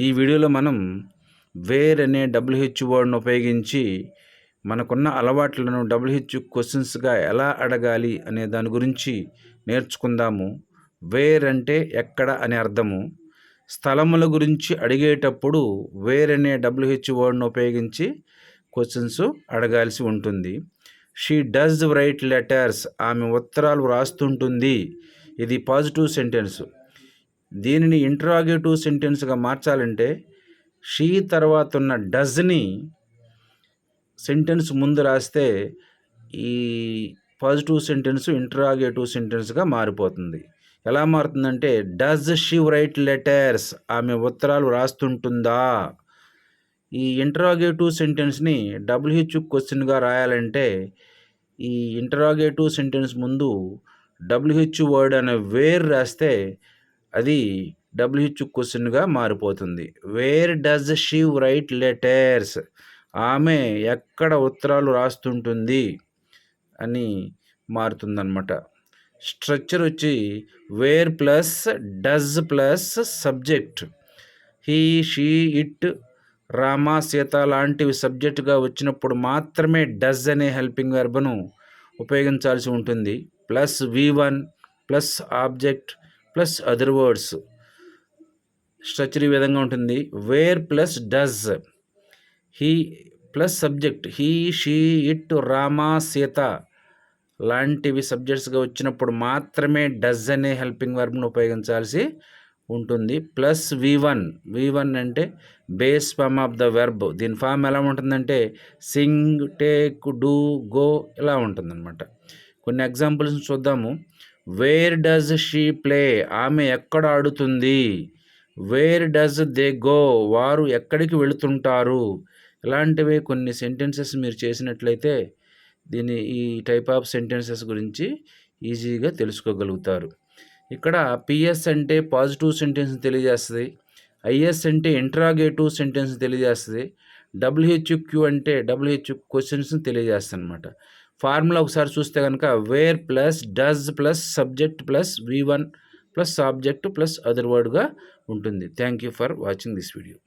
ఈ వీడియోలో మనం వేర్ అనే WH వర్డ్ను ఉపయోగించి మనకున్న అలవాట్లను WH క్వశ్చన్స్గా ఎలా అడగాలి అనే దాని గురించి నేర్చుకుందాము. వేర్ అంటే ఎక్కడ అని అర్థము. స్థలముల గురించి అడిగేటప్పుడు వేర్ అనే WH వర్డ్ను ఉపయోగించి క్వశ్చన్స్ అడగాల్సి ఉంటుంది. షీ డస్ రైట్ లెటర్స్, ఆమె ఉత్తరాలు వ్రాస్తుంటుంది. ఇది పాజిటివ్ సెంటెన్స్. దీనిని ఇంటరాగేటివ్ సెంటెన్స్గా మార్చాలంటే షీ తర్వాత ఉన్న డస్ని సెంటెన్స్ ముందు రాస్తే ఈ పాజిటివ్ సెంటెన్స్ ఇంటరాగేటివ్ సెంటెన్స్గా మారిపోతుంది. ఎలా మారుతుందంటే డస్ షీ రైట్ లెటర్స్, ఆమె ఉత్తరాలు రాస్తుంటుందా. ఈ ఇంటరాగేటివ్ సెంటెన్స్ని WH క్వశ్చన్గా రాయాలంటే ఈ ఇంటరాగేటివ్ సెంటెన్స్ ముందు WH వర్డ్ అనే వేర్ రాస్తే అది WH క్వశ్చన్గా మారిపోతుంది. Where does she write letters, ఆమె ఎక్కడ ఉత్తరాలు రాస్తుంటుంది అని మారుతుందన్నమాట. స్ట్రక్చర్ వచ్చి where plus does plus subject. He, she, it, Rama, Sita లాంటివి సబ్జెక్టుగా వచ్చినప్పుడు మాత్రమే డస్ అనే హెల్పింగ్ వెర్బ్ను ఉపయోగించాల్సి ఉంటుంది. Plus V1 plus object plus other words. Structure ఈ విధంగా ఉంటుంది. Where plus does, he plus subject, he, she, it, Rama, Sita లాంటివి సబ్జెక్ట్స్గా వచ్చినప్పుడు మాత్రమే డస్ అనే హెల్పింగ్ వర్బ్ను ఉపయోగించాల్సి ఉంటుంది. ప్లస్ V1 అంటే base form of the verb. దీని ఫామ్ ఎలా ఉంటుందంటే సింగ్, టేక్, డూ, గో ఇలా ఉంటుందన్నమాట. కొన్ని ఎగ్జాంపుల్స్ చూద్దాము. వేర్ డస్ షీ ప్లే, ఆమె ఎక్కడ ఆడుతుంది. వేర్ డస్ దే గో, వారు ఎక్కడికి వెళుతుంటారు. ఇలాంటివి కొన్ని సెంటెన్సెస్ మీరు చేసినట్లయితే ఈ టైప్ ఆఫ్ సెంటెన్సెస్ గురించి ఈజీగా తెలుసుకోగలుగుతారు. ఇక్కడ PS అంటే పాజిటివ్ సెంటెన్స్ తెలియజేస్తుంది. IS అంటే ఇంటరాగేటివ్ సెంటెన్స్ తెలియజేస్తుంది. WHQ అంటే WH క్వశ్చన్స్ని తెలియజేస్తుంది అనమాట. ఫార్ములా ఒకసారి చూస్తే కనుక where plus does plus subject plus V1 plus object plus other వర్డ్గా ఉంటుంది. Thank you for watching this video.